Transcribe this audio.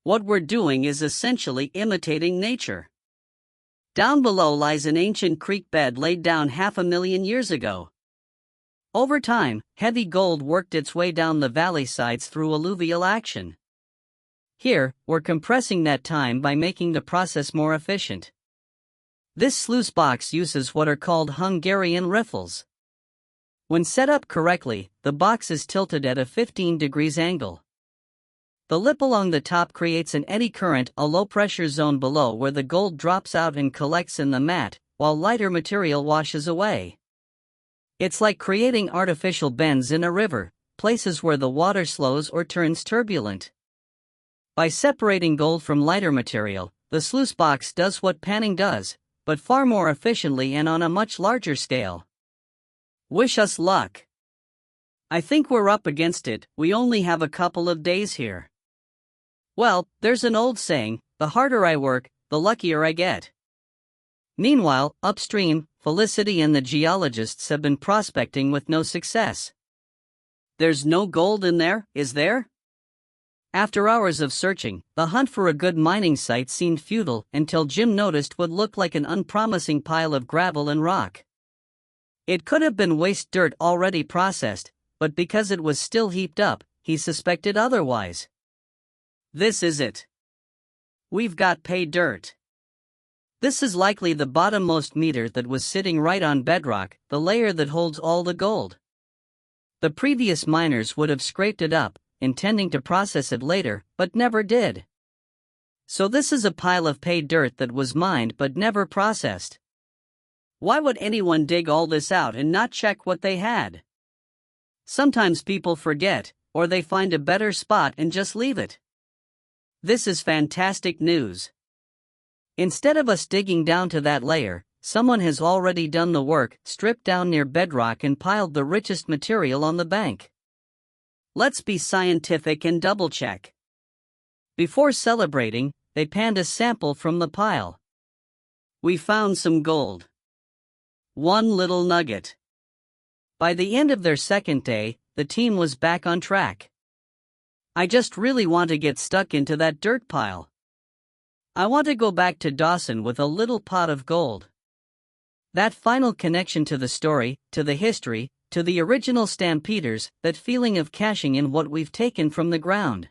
What we're doing is essentially imitating nature. Down below lies an ancient creek bed laid down 500,000 years ago. Over time, heavy gold worked its way down the valley sides through alluvial action. Here, we're compressing that time by making the process more efficient. This sluice box uses what are called Hungarian riffles. When set up correctly, the box is tilted at a 15 degrees angle. The lip along the top creates an eddy current, a low-pressure zone below where the gold drops out and collects in the mat, while lighter material washes away. It's like creating artificial bends in a river, places where the water slows or turns turbulent. By separating gold from lighter material, the sluice box does what panning does, but far more efficiently and on a much larger scale. Wish us luck. I think we're up against it, we only have a couple of days here. Well, there's an old saying, the harder I work, the luckier I get. Meanwhile, upstream, Felicity and the geologists have been prospecting with no success. There's no gold in there, is there? After hours of searching, the hunt for a good mining site seemed futile until Jim noticed what looked like an unpromising pile of gravel and rock. It could have been waste dirt already processed, but because it was still heaped up, he suspected otherwise. This is it. We've got pay dirt. This is likely the bottommost meter that was sitting right on bedrock, the layer that holds all the gold. The previous miners would have scraped it up, intending to process it later, but never did. So this is a pile of pay dirt that was mined but never processed. Why would anyone dig all this out and not check what they had? Sometimes people forget, or they find a better spot and just leave it. This is fantastic news. Instead of us digging down to that layer, someone has already done the work, stripped down near bedrock and piled the richest material on the bank. Let's be scientific and double-check. Before celebrating, they panned a sample from the pile. We found some gold. One little nugget. By the end of their second day, the team was back on track. I just really want to get stuck into that dirt pile. I want to go back to Dawson with a little pot of gold. That final connection to the story, to the history, to the original stampeders, that feeling of cashing in what we've taken from the ground.